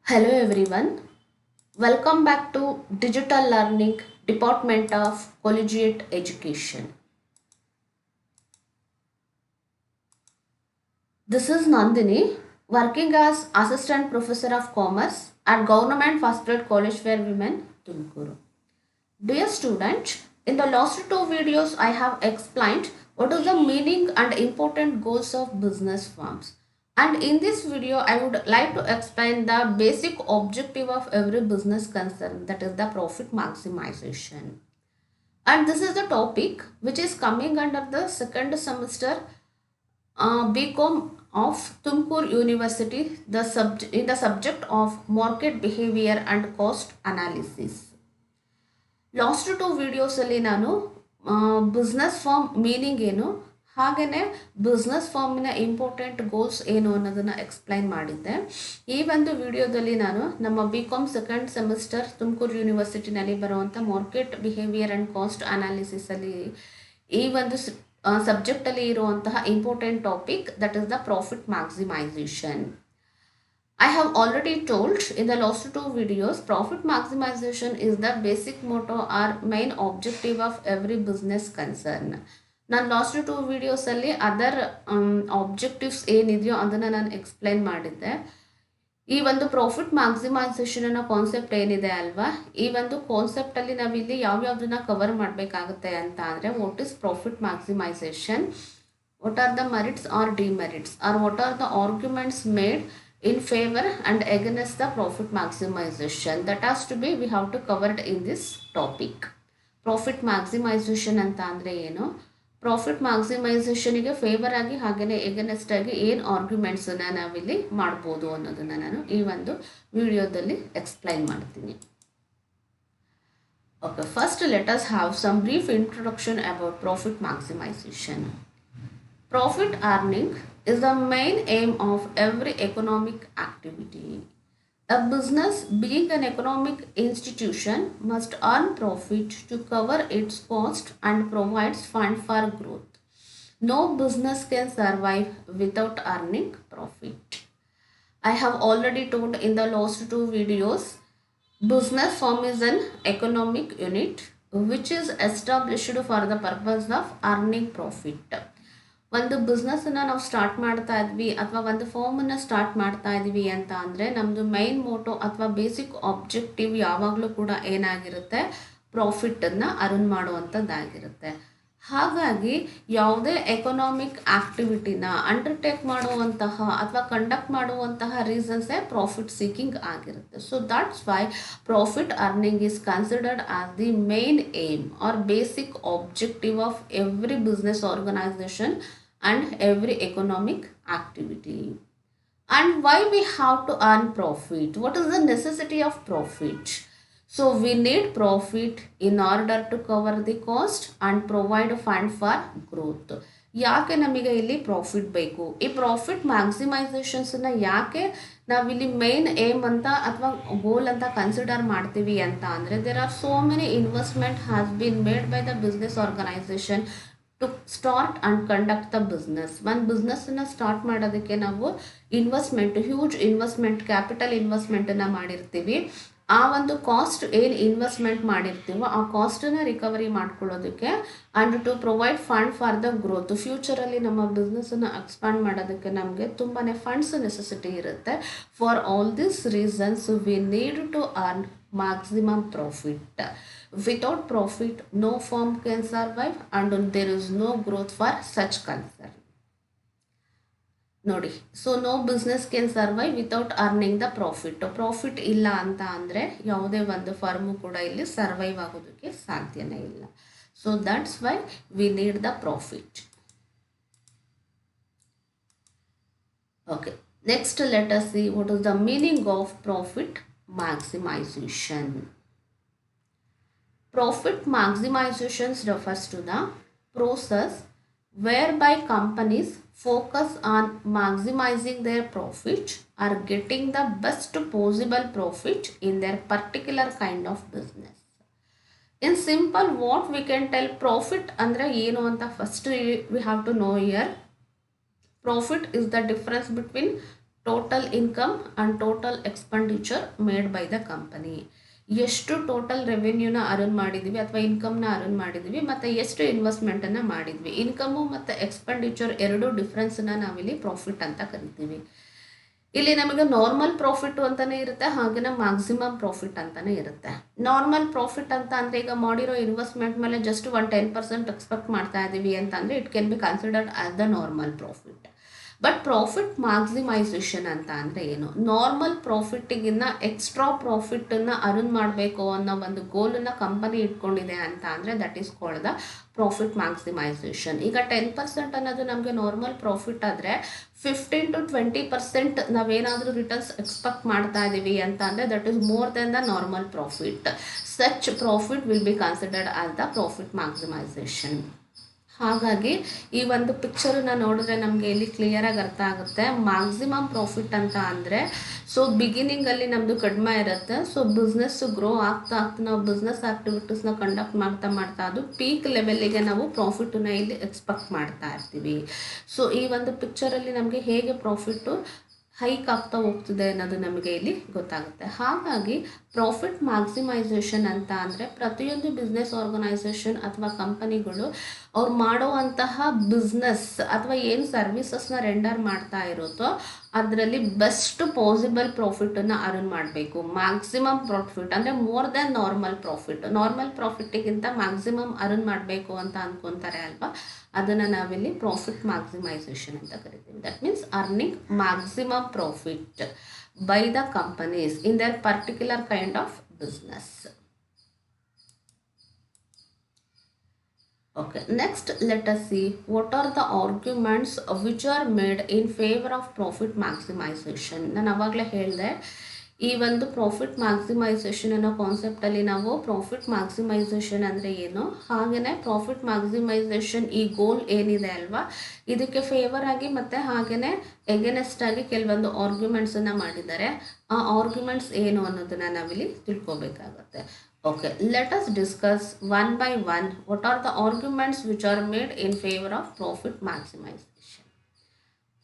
Hello everyone, welcome back to Digital Learning Department of Collegiate Education. This is Nandini, working as Assistant Professor of Commerce at Government First Grade College for Women, Tumkuru. Dear students, in the last two videos I have explained what is the meaning and important goals of business firms. And in this video I would like to explain the basic objective of every business concern, that is the profit maximization. And this is the topic which is coming under the second semester BCom of Tumkur University, in the subject of market behavior and cost analysis. Last two ವಿಡಿಯೋಸಲ್ಲಿ ನಾನು business form meaning ಏನು ಹಾಗೆಯೇ business ಫಾರ್ಮಿನ important goals ಏನು ಅನ್ನೋದನ್ನು explain ಮಾಡಿದ್ದೆ. ಈ ಒಂದು ವಿಡಿಯೋದಲ್ಲಿ ನಾನು ನಮ್ಮ BCom ಸೆಕೆಂಡ್ ಸೆಮಿಸ್ಟರ್ ತುಮಕೂರು ಯೂನಿವರ್ಸಿಟಿನಲ್ಲಿ ಬರುವಂಥ ಮಾರ್ಕೆಟ್ ಬಿಹೇವಿಯರ್ ಆ್ಯಂಡ್ ಕಾಸ್ಟ್ ಅನಾಲಿಸಿಸಲ್ಲಿ ಈ ಒಂದು ಸಬ್ಜೆಕ್ಟಲ್ಲಿ ಇರುವಂತಹ important topic, that is the profit maximisation. I have already told in the last two videos, profit maximization is the basic motto or main objective of every business concern. ನಾನು last two ವಿಡಿಯೋಸಲ್ಲಿ other objectives ಏನಿದೆಯೋ ಅದನ್ನು ನಾನು explain ಮಾಡಿದ್ದೆ. ಈ ಒಂದು profit maximization ಅನ್ನೋ concept ಏನಿದೆ ಅಲ್ವಾ, ಈ ಒಂದು ಕಾನ್ಸೆಪ್ಟಲ್ಲಿ ನಾವಿಲ್ಲಿ ಯಾವ್ಯಾವುದನ್ನ ಕವರ್ ಮಾಡಬೇಕಾಗುತ್ತೆ ಅಂತ ಅಂದರೆ, what is profit maximisation, what are the merits or demerits, or what are the arguments made in favor and against the profit maximization. That has to be, we have to cover it in this topic. Profit maximization ಅಂತ ಅಂದರೆ ಏನು, profit ಮ್ಯಾಕ್ಸಿಮೈಸೇಷನಿಗೆ favour ಆಗಿ ಹಾಗೆಯೇ against ಆಗಿ ಏನು ಆರ್ಗ್ಯುಮೆಂಟ್ಸನ್ನು ನಾವಿಲ್ಲಿ ಮಾಡ್ಬೋದು ಅನ್ನೋದನ್ನು ನಾನು ಈ ಒಂದು ವಿಡಿಯೋದಲ್ಲಿ ಎಕ್ಸ್ಪ್ಲೈನ್ ಮಾಡ್ತೀನಿ. Okay, first let us have some brief introduction about profit maximisation. Profit earning is the main aim of every economic activity. A business, being an economic institution, must earn profit to cover its cost and provides fund for growth. No business can survive without earning profit. I have already told in the last two videos, business firm is an economic unit which is established for the purpose of earning profit. ಒಂದು ಬಿಸ್ನೆಸ್ಸನ್ನು ನಾವು start ಮಾಡ್ತಾ ಇದ್ವಿ ಅಥವಾ ಒಂದು ಫಾರ್ಮನ್ನು start ಮಾಡ್ತಾ ಇದ್ವಿ ಅಂತ ಅಂದರೆ, ನಮ್ಮದು ಮೈನ್ ಮೋಟೋ ಅಥವಾ ಬೇಸಿಕ್ ಆಬ್ಜೆಕ್ಟಿವ್ ಯಾವಾಗಲೂ ಕೂಡ ಏನಾಗಿರುತ್ತೆ, ಪ್ರಾಫಿಟನ್ನು ಅರ್ನ್ ಮಾಡುವಂಥದ್ದಾಗಿರುತ್ತೆ. ಹಾಗಾಗಿ ಯಾವುದೇ ಎಕನಾಮಿಕ್ ಆ್ಯಕ್ಟಿವಿಟಿನ ಅಂಡರ್ಟೇಕ್ ಮಾಡುವಂತಹ ಅಥವಾ ಕಂಡಕ್ಟ್ ಮಾಡುವಂತಹ ರೀಸನ್ಸೇ ಪ್ರಾಫಿಟ್ ಸೀಕಿಂಗ್ ಆಗಿರುತ್ತೆ. So that's why profit earning is considered as the main aim or basic objective of every business organisation and every economic activity. And why we have to earn profit? What is the necessity of profit? So we need profit in order to cover the cost and provide a fund for growth. ಯಾಕೆ ನಮಗೆ ಇಲ್ಲಿ profit ಬೇಕು, ಈ profit ಮ್ಯಾಕ್ಸಿಮೈಸೇಷನ್ಸನ್ನು ಯಾಕೆ ನಾವಿಲ್ಲಿ main aim ಅಂತ ಅಥವಾ ಗೋಲ್ ಅಂತ ಕನ್ಸಿಡರ್ ಮಾಡ್ತೀವಿ ಅಂತ ಅಂದರೆ, there are so many investment has been made by the business organisation to start and conduct the business. ಒಂದು ಬಿಸ್ನೆಸ್ಸನ್ನು ಸ್ಟಾರ್ಟ್ ಮಾಡೋದಕ್ಕೆ ನಾವು ಇನ್ವೆಸ್ಟ್ಮೆಂಟ್, ಹ್ಯೂಜ್ ಇನ್ವೆಸ್ಟ್ಮೆಂಟ್, ಕ್ಯಾಪಿಟಲ್ ಇನ್ವೆಸ್ಟ್ಮೆಂಟನ್ನು ಮಾಡಿರ್ತೀವಿ. ಆ ಒಂದು ಕಾಸ್ಟ್ ಏನು ಇನ್ವೆಸ್ಟ್ಮೆಂಟ್ ಮಾಡಿರ್ತೀವೋ ಆ ಕಾಸ್ಟನ್ನು ರಿಕವರಿ ಮಾಡ್ಕೊಳ್ಳೋದಕ್ಕೆ and to provide fund for the growth. ಫ್ಯೂಚರಲ್ಲಿ ನಮ್ಮ ಬಿಸ್ನೆಸ್ಸನ್ನು ಎಕ್ಸ್ಪಾಂಡ್ ಮಾಡೋದಕ್ಕೆ ನಮಗೆ ತುಂಬಾ ಫಂಡ್ಸ್ ನೆಸೆಸಿಟಿ ಇರುತ್ತೆ. For all this reasons we need to earn maximum profit. Without profit, no firm can survive and there is no growth for such concern. ನೋಡಿ, so no business can survive without earning the profit. Profit ಇಲ್ಲ ಅಂತ ಅಂದರೆ ಯಾವುದೇ ಒಂದು firm ಕೂಡ ಇಲ್ಲಿ survive ಆಗೋದಕ್ಕೆ ಸಾಧ್ಯನೇ ಇಲ್ಲ. So that's why we need the profit. Okay, next let us see what is the meaning of profit maximization. Profit maximization refers to the process whereby companies focus on maximizing their profit or getting the best possible profit in their particular kind of business. In simple, what we can tell, profit andre ಏನು ಅಂತ first we have to know here. Profit is the difference between total income and total expenditure made by the company. ಎಷ್ಟು total ರೆವೆನ್ಯೂನ earn ಮಾಡಿದ್ವಿ ಅಥವಾ ಇನ್ಕಮ್ನ earn ಮಾಡಿದ್ವಿ ಮತ್ತು ಎಷ್ಟು ಇನ್ವೆಸ್ಟ್ಮೆಂಟನ್ನು ಮಾಡಿದ್ವಿ. Income ಮತ್ತು ಎಕ್ಸ್ಪೆಂಡಿಚರ್ ಎರಡೂ ಡಿಫ್ರೆನ್ಸನ್ನ ನಾವಿಲ್ಲಿ ಪ್ರಾಫಿಟ್ ಅಂತ ಕರಿತೀವಿ. ಇಲ್ಲಿ ನಮಗೆ ನಾರ್ಮಲ್ ಪ್ರಾಫಿಟ್ ಅಂತಲೇ ಇರುತ್ತೆ, ಹಾಗೆಯೇ ಮ್ಯಾಕ್ಸಿಮಮ್ ಪ್ರಾಫಿಟ್ ಅಂತಲೇ ಇರುತ್ತೆ. ನಾರ್ಮಲ್ ಪ್ರಾಫಿಟ್ ಅಂತ ಅಂದರೆ ಈಗ ಮಾಡಿರೋ ಇನ್ವೆಸ್ಟ್ಮೆಂಟ್ ಮೇಲೆ ಜಸ್ಟ್ 10% ಎಕ್ಸ್ಪೆಕ್ಟ್ ಮಾಡ್ತಾ ಇದ್ದೀವಿ ಅಂತಂದರೆ it can be considered as the normal profit. But profit maximisation ಅಂತ ಅಂದರೆ ಏನು? ನಾರ್ಮಲ್ ಪ್ರಾಫಿಟ್ಟಿಗಿನ್ನ ಎಕ್ಸ್ಟ್ರಾ ಪ್ರಾಫಿಟನ್ನು ಅರ್ನ್ ಮಾಡಬೇಕು ಅನ್ನೋ ಒಂದು ಗೋಲನ್ನು ಕಂಪನಿ ಇಟ್ಕೊಂಡಿದೆ ಅಂತ ಅಂದರೆ that is called the profit maximisation. ಈಗ 10% ಅನ್ನೋದು ನಮಗೆ ನಾರ್ಮಲ್ ಪ್ರಾಫಿಟ್ ಆದರೆ 15 to 20% ನಾವೇನಾದರೂ ರಿಟರ್ನ್ಸ್ ಎಕ್ಸ್ಪೆಕ್ಟ್ ಮಾಡ್ತಾ ಇದ್ದೀವಿ ಅಂತ ಅಂದರೆ that is more than the normal profit. Such profit will be considered as the profit maximisation. ಹಾಗಾಗಿ ಈ ಒಂದು ಪಿಕ್ಚರನ್ನ ನೋಡಿದ್ರೆ ನಮಗೆ ಇಲ್ಲಿ ಕ್ಲಿಯರಾಗಿ ಅರ್ಥ ಆಗುತ್ತೆ. ಮ್ಯಾಕ್ಸಿಮಮ್ ಪ್ರಾಫಿಟ್ ಅಂತ ಅಂದರೆ ಸೊ ಬಿಗಿನಿಂಗಲ್ಲಿ ನಮ್ಮದು ಕಡಿಮೆ ಇರುತ್ತೆ. ಸೊ ಬಿಸ್ನೆಸ್ಸು ಗ್ರೋ ಆಗ್ತಾ ನಾವು ಬಿಸ್ನೆಸ್ ಆ್ಯಕ್ಟಿವಿಟೀಸ್ನ ಕಂಡಕ್ಟ್ ಮಾಡ್ತಾ ಅದು ಪೀಕ್ ಲೆವೆಲ್ಲಿಗೆ ನಾವು ಪ್ರಾಫಿಟನ್ನ ಇಲ್ಲಿ ಎಕ್ಸ್ಪೆಕ್ಟ್ ಮಾಡ್ತಾ ಇರ್ತೀವಿ. ಸೊ ಈ ಒಂದು ಪಿಕ್ಚರಲ್ಲಿ ನಮಗೆ ಹೇಗೆ ಪ್ರಾಫಿಟ್ಟು ಹೈಕ್ ಆಗ್ತಾ ಹೋಗ್ತಿದೆ ಅನ್ನೋದು ನಮಗೆ ಇಲ್ಲಿ ಗೊತ್ತಾಗುತ್ತೆ. ಹಾಗಾಗಿ ಪ್ರಾಫಿಟ್ ಮ್ಯಾಕ್ಸಿಮೈಸೇಷನ್ ಅಂತ ಅಂದರೆ ಪ್ರತಿಯೊಂದು ಬಿಸ್ನೆಸ್ ಆರ್ಗನೈಸೇಷನ್ ಅಥವಾ ಕಂಪನಿಗಳು ಅವ್ರು ಮಾಡುವಂತಹ ಬಿಸ್ನೆಸ್ ಅಥವಾ ಏನು ಸರ್ವಿಸಸ್ನ ರೆಂಡರ್ ಮಾಡ್ತಾ ಇರುತ್ತೋ ಅದರಲ್ಲಿ ಬೆಸ್ಟ್ ಪಾಸಿಬಲ್ ಪ್ರಾಫಿಟನ್ನು ಅರ್ನ್ ಮಾಡಬೇಕು. ಮ್ಯಾಕ್ಸಿಮಮ್ ಪ್ರಾಫಿಟ್ ಅಂದರೆ more than normal profit. Normal ಪ್ರಾಫಿಟ್ಟಿಗಿಂತ ಮ್ಯಾಕ್ಸಿಮಮ್ ಅರ್ನ್ ಮಾಡಬೇಕು ಅಂತ ಅಂದ್ಕೊತಾರೆ ಅಲ್ವಾ, ಅದನ್ನು ನಾವಿಲ್ಲಿ ಪ್ರಾಫಿಟ್ ಮ್ಯಾಕ್ಸಿಮೈಸೇಷನ್ ಅಂತ ಕರಿತೀವಿ. That means earning maximum profit by the companies in their particular kind of business. Okay, next let us see what are the arguments which are made in favor of profit maximization. ನಾನು ಆವಾಗಲೇ ಹೇಳಿದೆ ಈ ಒಂದು profit maximization ಅನ್ನೋ ಕಾನ್ಸೆಪ್ಟಲ್ಲಿ ನಾವು profit maximisation ಅಂದರೆ ಏನು, ಹಾಗೆಯೇ ಪ್ರಾಫಿಟ್ ಮ್ಯಾಕ್ಸಿಮೈಸೇಷನ್ ಈ ಗೋಲ್ ಏನಿದೆ ಅಲ್ವಾ ಇದಕ್ಕೆ ಫೇವರ್ ಆಗಿ ಮತ್ತು ಹಾಗೆಯೇ ಎಗೇನೆಸ್ಟ್ ಆಗಿ ಕೆಲವೊಂದು ಆರ್ಗ್ಯುಮೆಂಟ್ಸನ್ನು ಮಾಡಿದ್ದಾರೆ. ಆ ಆರ್ಗ್ಯುಮೆಂಟ್ಸ್ ಏನು ಅನ್ನೋದನ್ನು ನಾವಿಲ್ಲಿ ತಿಳ್ಕೊಬೇಕಾಗತ್ತೆ. Okay, let us discuss one by one what are the arguments which are made in favor of profit maximization.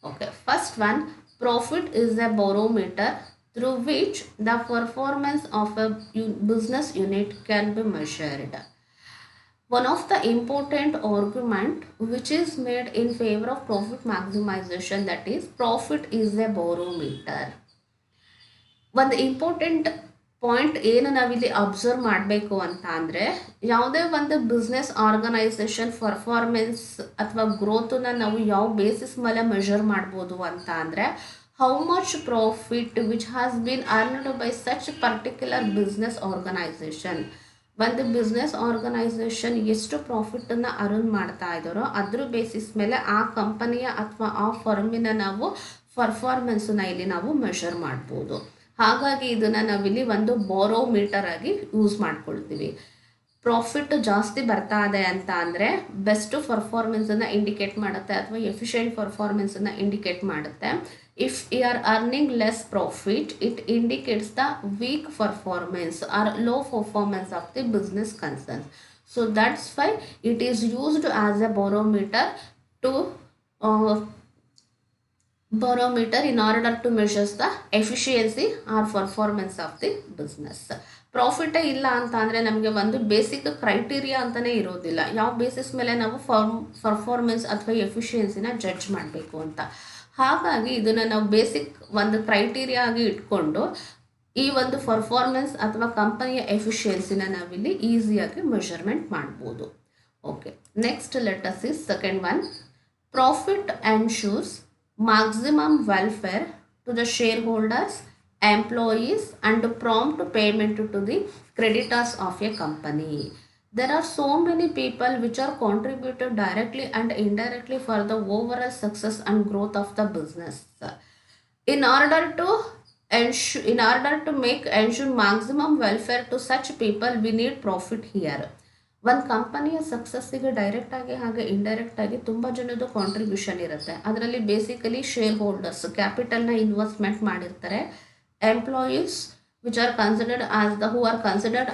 Okay, first one, profit is a barometer through which the performance of a business unit can be measured. One of the important argument which is made in favor of profit maximization, that is profit is a barometer. One important point ಏನು ನಾವಿಲ್ಲಿ observe ಮಾಡಬೇಕು ಅಂತ ಅಂದರೆ ಯಾವುದೇ ಒಂದು business organisation performance ಅಥವಾ ಗ್ರೋತನ್ನ ನಾವು ಯಾವ ಬೇಸಿಸ್ ಮೇಲೆ ಮೆಷರ್ ಮಾಡ್ಬೋದು ಅಂತ ಅಂದರೆ how much profit which has been earned by such particular business organisation. ಒಂದು ಬಿಸ್ನೆಸ್ ಆರ್ಗನೈಸೇಷನ್ ಎಷ್ಟು ಪ್ರಾಫಿಟನ್ನು ಅರ್ನ್ ಮಾಡ್ತಾ ಇದ್ದಾರೋ ಅದ್ರ ಬೇಸಿಸ್ ಮೇಲೆ ಆ ಕಂಪನಿಯ ಅಥವಾ ಆ ಫರ್ಮಿನ ನಾವು ಪರ್ಫಾರ್ಮೆನ್ಸನ್ನ ಇಲ್ಲಿ ನಾವು ಮೆಷರ್ ಮಾಡ್ಬೋದು. ಹಾಗಾಗಿ ಇದನ್ನು ನಾವಿಲ್ಲಿ ಒಂದು ಬಾರೋಮೀಟರ್ ಆಗಿ ಯೂಸ್ ಮಾಡ್ಕೊಳ್ತೀವಿ. ಪ್ರಾಫಿಟ್ ಜಾಸ್ತಿ ಬರ್ತಾ ಇದೆ ಅಂತ ಅಂದರೆ ಬೆಸ್ಟ್ ಪರ್ಫಾರ್ಮೆನ್ಸನ್ನು ಇಂಡಿಕೇಟ್ ಮಾಡುತ್ತೆ ಅಥವಾ ಎಫಿಷಿಯೆಂಟ್ ಪರ್ಫಾರ್ಮೆನ್ಸನ್ನು ಇಂಡಿಕೇಟ್ ಮಾಡುತ್ತೆ. If you are earning less profit it indicates the weak performance or low performance of the business concerns. So that's why it is used as a barometer in order to measure the efficiency or performance of the business. ಪ್ರಾಫಿಟೇ ಇಲ್ಲ ಅಂತ ಅಂದರೆ ನಮಗೆ ಒಂದು basic criteria ಅಂತಲೇ ಇರೋದಿಲ್ಲ ಯಾವ basis ಮೇಲೆ ನಾವು ಪರ್ಫಾರ್ಮೆನ್ಸ್ ಅಥವಾ ಎಫಿಷಿಯನ್ಸಿನ ಜಡ್ಜ್ ಮಾಡಬೇಕು ಅಂತ. ಹಾಗಾಗಿ ಇದನ್ನು ನಾವು ಬೇಸಿಕ್ ಒಂದು ಕ್ರೈಟೀರಿಯಾ ಆಗಿ ಇಟ್ಕೊಂಡು ಈ ಒಂದು ಪರ್ಫಾರ್ಮೆನ್ಸ್ ಅಥವಾ ಕಂಪನಿಯ ಎಫಿಷಿಯನ್ಸಿನ ನಾವಿಲ್ಲಿ ಈಸಿಯಾಗಿ ಮೆಷರ್ಮೆಂಟ್ ಮಾಡ್ಬೋದು. Okay, next let us see second one, profit ensures maximum welfare to the shareholders, employees and prompt payment to the creditors of a company. There are so many people which are contributed directly and indirectly for the overall success and growth of the business. In order to ensure maximum welfare to such people, we need profit here. ಒಂದು ಕಂಪನಿಯ ಸಕ್ಸಸ್ಸಿಗೆ ಡೈರೆಕ್ಟಾಗಿ ಹಾಗೆ ಇಂಡೈರೆಕ್ಟಾಗಿ ತುಂಬ ಜನದ್ದು contribution ಇರುತ್ತೆ. ಅದರಲ್ಲಿ basically share holders ಕ್ಯಾಪಿಟಲ್ನ investment ಮಾಡಿರ್ತಾರೆ, employees which are considered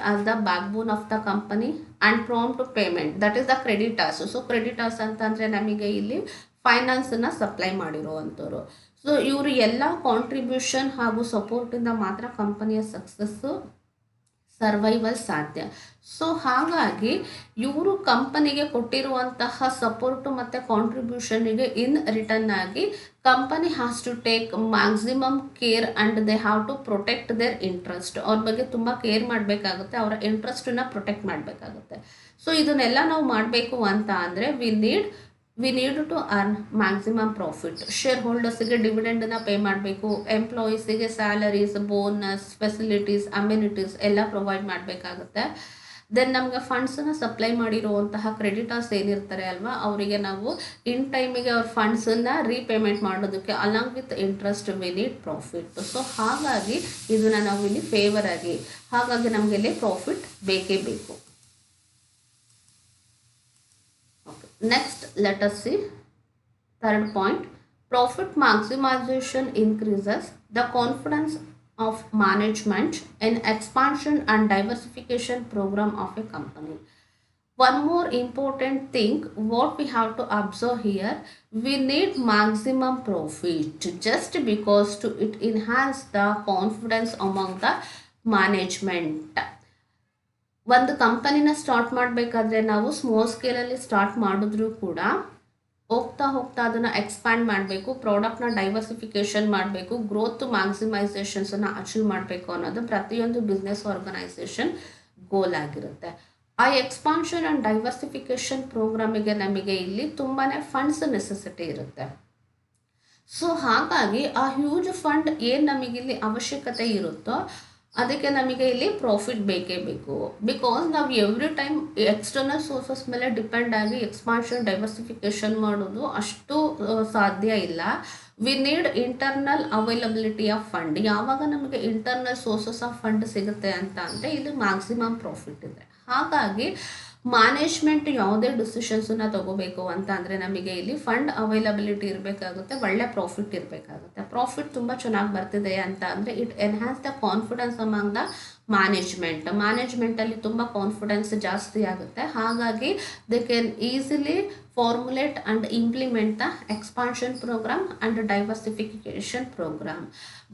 as the backbone of the company, and prompt payment, that is the creditors. So creditors ಅಂತಂದರೆ ನಮಗೆ ಇಲ್ಲಿ ಫೈನಾನ್ಸನ್ನು ಸಪ್ಲೈ ಮಾಡಿರುವಂಥವ್ರು. ಸೊ ಇವರು ಎಲ್ಲ ಕಾಂಟ್ರಿಬ್ಯೂಷನ್ ಹಾಗೂ ಸಪೋರ್ಟಿಂದ ಮಾತ್ರ ಕಂಪನಿಯ ಸಕ್ಸಸ್ಸು ಸರ್ವೈವಲ್ ಸಾಧ್ಯ. ಸೊ ಹಾಗಾಗಿ ಇವರು ಕಂಪನಿಗೆ ಕೊಟ್ಟಿರುವಂತಹ ಸಪೋರ್ಟು ಮತ್ತು ಕಾಂಟ್ರಿಬ್ಯೂಷನಿಗೆ ಇನ್ ರಿಟರ್ನ್ ಆಗಿ company has to take maximum care and they have to protect their interest. ಅವ್ರ ಬಗ್ಗೆ ತುಂಬ ಕೇರ್ ಮಾಡಬೇಕಾಗುತ್ತೆ, ಅವರ ಇಂಟ್ರೆಸ್ಟನ್ನ ಪ್ರೊಟೆಕ್ಟ್ ಮಾಡಬೇಕಾಗುತ್ತೆ. ಸೊ ಇದನ್ನೆಲ್ಲ ನಾವು ಮಾಡಬೇಕು ಅಂತ ಅಂದರೆ we need to earn maximum profit. Share ಹೋಲ್ಡರ್ಸಿಗೆ ಡಿವಿಡೆಂಡನ್ನ ಪೇ ಮಾಡಬೇಕು, ಎಂಪ್ಲಾಯೀಸಿಗೆ ಸ್ಯಾಲರೀಸ್, ಬೋನಸ್, ಫೆಸಿಲಿಟೀಸ್, ಅಮ್ಯುನಿಟೀಸ್ ಎಲ್ಲ ಪ್ರೊವೈಡ್ ಮಾಡಬೇಕಾಗುತ್ತೆ. ದೆನ್ ನಮಗೆ ಫಂಡ್ಸನ್ನು ಸಪ್ಲೈ ಮಾಡಿರುವಂತಹ ಕ್ರೆಡಿಟರ್ಸ್ ಏನಿರ್ತಾರೆ ಅಲ್ವಾ, ಅವರಿಗೆ ನಾವು ಇನ್ ಟೈಮಿಗೆ ಅವ್ರ ಫಂಡ್ಸನ್ನು ರೀಪೇಮೆಂಟ್ ಮಾಡೋದಕ್ಕೆ along with interest we need profit. So ಹಾಗಾಗಿ ಇದನ್ನು ನಾವು ಇಲ್ಲಿ ಫೇವರ್ ಆಗಿ, ಹಾಗಾಗಿ ನಮಗೆ ಇಲ್ಲಿ ಪ್ರಾಫಿಟ್ ಬೇಕೇ ಬೇಕು. Next, let us see third point. Profit maximization increases the confidence of management in expansion and diversification program of a company. One more important thing what we have to observe here, we need maximum profit just because it enhance the confidence among the management. ಒಂದು ಕಂಪನಿನ start ಮಾಡಬೇಕಾದ್ರೆ ನಾವು small ಸ್ಕೇಲಲ್ಲಿ start ಮಾಡಿದ್ರೂ ಕೂಡ ಹೋಗ್ತಾ ಹೋಗ್ತಾ ಅದನ್ನು expand ಮಾಡಬೇಕು, ಪ್ರಾಡಕ್ಟ್ನ ಡೈವರ್ಸಿಫಿಕೇಷನ್ ಮಾಡಬೇಕು, ಗ್ರೋತ್ ಮ್ಯಾಕ್ಸಿಮೈಸೇಷನ್ಸನ್ನು ಅಚೀವ್ ಮಾಡಬೇಕು ಅನ್ನೋದು ಪ್ರತಿಯೊಂದು ಬಿಸ್ನೆಸ್ ಆರ್ಗನೈಸೇಷನ್ ಗೋಲ್ ಆಗಿರುತ್ತೆ. ಆ ಎಕ್ಸ್ಪಾನ್ಷನ್ ಆ್ಯಂಡ್ ಡೈವರ್ಸಿಫಿಕೇಷನ್ ಪ್ರೋಗ್ರಾಮಿಗೆ ನಮಗೆ ಇಲ್ಲಿ ತುಂಬಾ ಫಂಡ್ಸ್ ನೆಸೆಸಿಟಿ ಇರುತ್ತೆ. ಸೊ ಹಾಗಾಗಿ ಆ ಹ್ಯೂಜ್ ಫಂಡ್ ಏನು ನಮಗಿಲ್ಲಿ ಅವಶ್ಯಕತೆ ಇರುತ್ತೋ ಅದಕ್ಕೆ ನಮಗೆ ಇಲ್ಲಿ ಪ್ರಾಫಿಟ್ ಬೇಕೇ ಬೇಕು. ಬಿಕಾಸ್ ನಾವು ಎವ್ರಿ ಟೈಮ್ ಎಕ್ಸ್ಟರ್ನಲ್ ಸೋರ್ಸಸ್ ಮೇಲೆ ಡಿಪೆಂಡ್ ಆಗಿ ಎಕ್ಸ್ಪಾನ್ಷನ್ ಡೈವರ್ಸಿಫಿಕೇಷನ್ ಮಾಡೋದು ಅಷ್ಟು ಸಾಧ್ಯ ಇಲ್ಲ. We need internal availability of fund. ಯಾವಾಗ ನಮಗೆ ಇಂಟರ್ನಲ್ ಸೋರ್ಸಸ್ ಆಫ್ ಫಂಡ್ ಸಿಗುತ್ತೆ ಅಂತ ಅಂದರೆ ಇಲ್ಲಿ ಮ್ಯಾಕ್ಸಿಮಮ್ ಪ್ರಾಫಿಟ್ ಇದೆ. ಹಾಗಾಗಿ ಮ್ಯಾನೇಜ್ಮೆಂಟ್ ಯಾವುದೇ ಡಿಸಿಷನ್ಸನ್ನು ತಗೋಬೇಕು ಅಂತ ಅಂದರೆ ನಮಗೆ ಇಲ್ಲಿ ಫಂಡ್ ಅವೈಲಬಿಲಿಟಿ ಇರಬೇಕಾಗುತ್ತೆ, ಒಳ್ಳೆ ಪ್ರಾಫಿಟ್ ಇರಬೇಕಾಗುತ್ತೆ. ಪ್ರಾಫಿಟ್ ತುಂಬ ಚೆನ್ನಾಗಿ ಬರ್ತಿದೆ ಅಂತ ಅಂದರೆ it enhance the confidence among the ಮ್ಯಾನೇಜ್ಮೆಂಟಲ್ಲಿ ತುಂಬ ಕಾನ್ಫಿಡೆನ್ಸ್ ಜಾಸ್ತಿ ಆಗುತ್ತೆ. ಹಾಗಾಗಿ they can easily formulate and implement the expansion program and diversification program.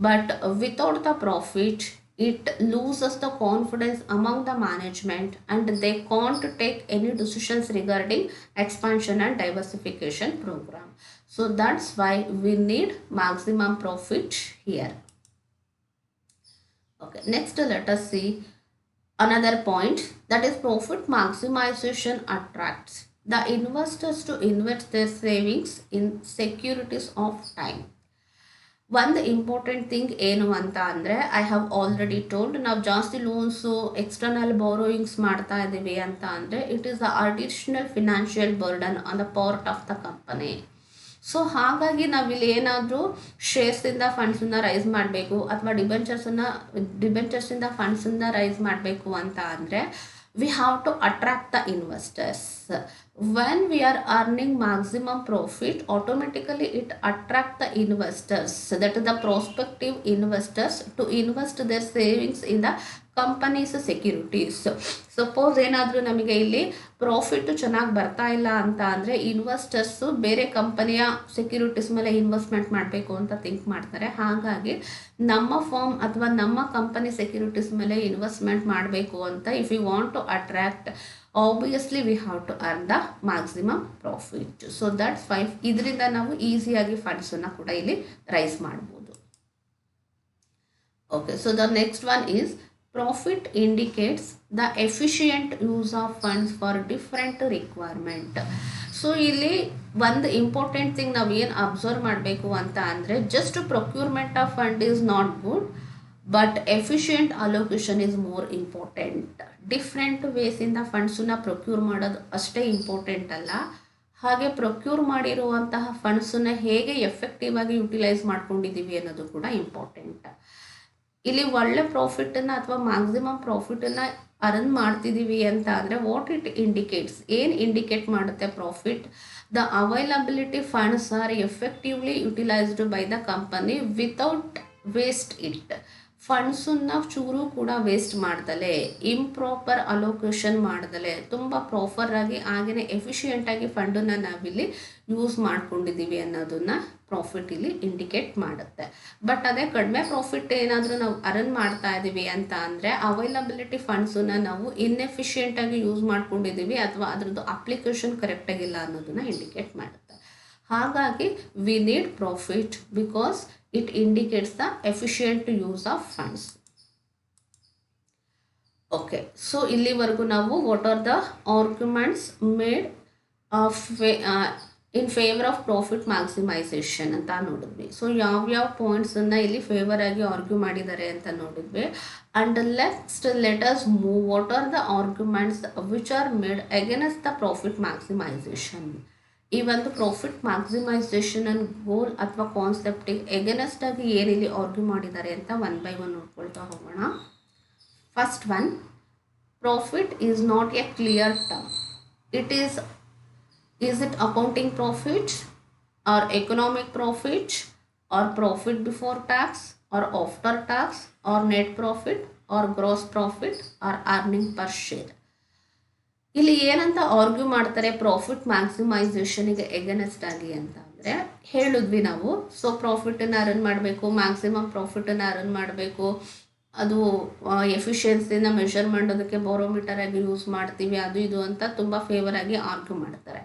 But without the profit, it loses the confidence among the management and they can't take any decisions regarding expansion and diversification program. So that's why we need maximum profit here. Okay, next let us see another point, that is profit maximization attracts the investors to invest their savings in securities of time. ಒಂದು important thing ಏನು ಅಂತ ಅಂದರೆ, I have already told, ನಾವು ಜಾಸ್ತಿ loans external borrowings ಮಾಡ್ತಾ ಇದ್ದೀವಿ ಅಂತ ಅಂದರೆ it is the additional financial burden on the part of the company. So ಹಾಗಾಗಿ ನಾವಿಲ್ಲಿ ಏನಾದರೂ ಶೇರ್ಸಿಂದ ಫಂಡ್ಸನ್ನು ರೈಸ್ ಮಾಡಬೇಕು ಅಥವಾ ಡಿಬೆಂಚರ್ಸಿಂದ ಫಂಡ್ಸನ್ನು ರೈಸ್ ಮಾಡಬೇಕು ಅಂತ ಅಂದರೆ we have to attract the investors. When we are earning maximum profit, automatically it attract the investors, that is the prospective investors, to invest their savings in the companies securities. Suppose ಏನಾದರೂ ನಮಗೆ ಇಲ್ಲಿ profit ಚೆನ್ನಾಗಿ ಬರ್ತಾ ಇಲ್ಲ ಅಂತ ಅಂದರೆ investors ಬೇರೆ ಕಂಪನಿಯ ಸೆಕ್ಯೂರಿಟೀಸ್ ಮೇಲೆ ಇನ್ವೆಸ್ಟ್ಮೆಂಟ್ ಮಾಡಬೇಕು ಅಂತ ಥಿಂಕ್ ಮಾಡ್ತಾರೆ. ಹಾಗಾಗಿ ನಮ್ಮ ಫರ್ಮ್ ಅಥವಾ ನಮ್ಮ ಕಂಪನಿ ಸೆಕ್ಯೂರಿಟೀಸ್ ಮೇಲೆ ಇನ್ವೆಸ್ಟ್ಮೆಂಟ್ ಮಾಡಬೇಕು ಅಂತ if you want to attract, obviously we have to earn the maximum profit. So that's why ಇದರಿಂದ ನಾವು ಈಸಿಯಾಗಿ ಫಂಡ್ಸನ್ನು ಕೂಡ ಇಲ್ಲಿ ರೈಸ್ ಮಾಡ್ಬೋದು. Okay, so the next one is profit indicates the efficient use of funds for different requirement. So ಇಲ್ಲಿ ಒಂದು important thing ನಾವು ಏನು ಅಬ್ಸರ್ವ್ ಮಾಡಬೇಕು ಅಂತ ಅಂದರೆ, just procurement of fund is not good, but efficient allocation is more important. Different ವೇಸಿಂದ ಫಂಡ್ಸನ್ನ procure ಮಾಡೋದು ಅಷ್ಟೇ ಇಂಪಾರ್ಟೆಂಟ್ ಅಲ್ಲ, ಹಾಗೆ ಪ್ರೊಕ್ಯೂರ್ ಮಾಡಿರುವಂತಹ ಫಂಡ್ಸನ್ನ ಹೇಗೆ ಎಫೆಕ್ಟಿವ್ ಆಗಿ ಯುಟಿಲೈಸ್ ಮಾಡ್ಕೊಂಡಿದ್ದೀವಿ ಅನ್ನೋದು ಕೂಡ ಇಂಪಾರ್ಟೆಂಟ್. ಇಲ್ಲಿ ಒಳ್ಳೆ ಪ್ರಾಫಿಟನ್ನು ಅಥವಾ ಮ್ಯಾಕ್ಸಿಮಮ್ ಪ್ರಾಫಿಟನ್ನು ಅರ್ನ್ ಮಾಡ್ತಿದ್ದೀವಿ ಅಂತ ಅಂದರೆ ವಾಟ್ ಇಟ್ ಇಂಡಿಕೇಟ್ಸ್, ಏನು ಇಂಡಿಕೇಟ್ ಮಾಡುತ್ತೆ profit? The availability funds are effectively utilised by the company without waste it. ಫಂಡ್ಸನ್ನು ಚೂರು ಕೂಡ ವೇಸ್ಟ್ ಮಾಡ್ದಲೆ, ಇಂಪ್ರಾಪರ್ ಅಲೋಕೇಶನ್ ಮಾಡ್ದಲೆ, ತುಂಬ ಪ್ರಾಪರಾಗಿ ಹಾಗೆಯೇ ಎಫಿಷಿಯೆಂಟಾಗಿ ಫಂಡನ್ನು ನಾವಿಲ್ಲಿ ಯೂಸ್ ಮಾಡ್ಕೊಂಡಿದ್ದೀವಿ ಅನ್ನೋದನ್ನು ಪ್ರಾಫಿಟ್ ಇಲ್ಲಿ ಇಂಡಿಕೇಟ್ ಮಾಡುತ್ತೆ. ಬಟ್ ಅದೇ ಕಡಿಮೆ ಪ್ರಾಫಿಟ್ ಏನಾದರೂ ನಾವು ಅರ್ನ್ ಮಾಡ್ತಾ ಇದ್ದೀವಿ ಅಂತ ಅಂದರೆ ಅವೈಲಬಿಲಿಟಿ ಫಂಡ್ಸನ್ನು ನಾವು ಇನ್ಎಫಿಷಿಯೆಂಟಾಗಿ ಯೂಸ್ ಮಾಡ್ಕೊಂಡಿದ್ದೀವಿ ಅಥವಾ ಅದರದ್ದು ಅಪ್ಲಿಕೇಶನ್ ಕರೆಕ್ಟಾಗಿಲ್ಲ ಅನ್ನೋದನ್ನು ಇಂಡಿಕೇಟ್ ಮಾಡುತ್ತೆ. ಹಾಗಾಗಿ we need profit because it indicates the efficient use of funds. Okay, so ಇಲ್ಲಿವರೆಗೂ ನಾವು what are the arguments made of in favor of profit maximization ಅಂತ ನೋಡಿದ್ವಿ. ಸೊ ಯಾವ್ಯಾವ ಪಾಯಿಂಟ್ಸನ್ನು ಇಲ್ಲಿ ಫೇವರ್ ಆಗಿ ಆರ್ಗ್ಯೂ ಮಾಡಿದ್ದಾರೆ ಅಂತ ನೋಡಿದ್ವಿ. And next let us move what are the arguments which are made against the profit maximisation. ಈ ಒಂದು ಪ್ರಾಫಿಟ್ ಮ್ಯಾಕ್ಸಿಮೈಸೇಷನ್ ಗೋಲ್ ಅಥವಾ ಕಾನ್ಸೆಪ್ಟಿಗೆ ಎಗೇನೆಸ್ಟ್ ಆಗಿ ಏನಿಲ್ಲಿ ಆರ್ಗ್ಯೂ ಮಾಡಿದ್ದಾರೆ ಅಂತ ಒನ್ ಬೈ ಒನ್ ನೋಡ್ಕೊಳ್ತಾ ಹೋಗೋಣ. First one, profit is not a clear term. Is it accounting profit or economic profit or profit before tax or after tax or net profit or gross profit or earning per share. ಇಲ್ಲಿ ಏನಂತ argue ಮಾಡ್ತಾರೆ profit ಮ್ಯಾಕ್ಸಿಮೈಸೇಷನಿಗೆ against ಆಗಿ ಅಂತ ಅಂದರೆ ಹೇಳಿದ್ವಿ ನಾವು. So ಪ್ರಾಫಿಟನ್ನು earn ಮಾಡಬೇಕು, maximum ಪ್ರಾಫಿಟನ್ನು earn ಮಾಡಬೇಕು, ಅದು ಎಫಿಷಿಯನ್ಸಿನ ಮೆಷರ್ ಮಾಡೋದಕ್ಕೆ ಬಾರೋಮೀಟರ್ ಆಗಿ ಯೂಸ್ ಮಾಡ್ತೀವಿ, ಅದು ಇದು ಅಂತ ತುಂಬ ಫೇವರ್ ಆಗಿ ಆರ್ಗ್ಯೂ ಮಾಡ್ತಾರೆ.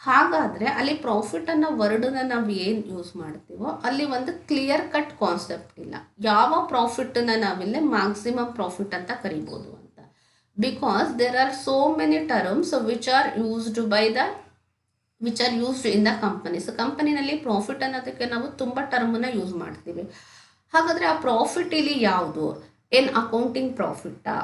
ಹಾಗಾದರೆ ಅಲ್ಲಿ ಪ್ರಾಫಿಟನ್ನು ವರ್ಡನ್ನು ನಾವು ಏನು ಯೂಸ್ ಮಾಡ್ತೀವೋ ಅಲ್ಲಿ ಒಂದು ಕ್ಲಿಯರ್ ಕಟ್ ಕಾನ್ಸೆಪ್ಟ್ ಇಲ್ಲ. ಯಾವ ಪ್ರಾಫಿಟನ್ನು ನಾವಿಲ್ಲಿ ಮ್ಯಾಕ್ಸಿಮಮ್ ಪ್ರಾಫಿಟ್ ಅಂತ ಕರಿಬೋದು ಅಂತ. Because there are so many terms which are used in the companies. ಕಂಪನಿನಲ್ಲಿ ಪ್ರಾಫಿಟ್ ಅನ್ನೋದಕ್ಕೆ ನಾವು ತುಂಬ ಟರ್ಮನ್ನು ಯೂಸ್ ಮಾಡ್ತೀವಿ. ಹಾಗಾದರೆ ಆ ಪ್ರಾಫಿಟ್ ಇಲ್ಲಿ ಯಾವುದು? ಏನು ಅಕೌಂಟಿಂಗ್ ಪ್ರಾಫಿಟ್ಟಾ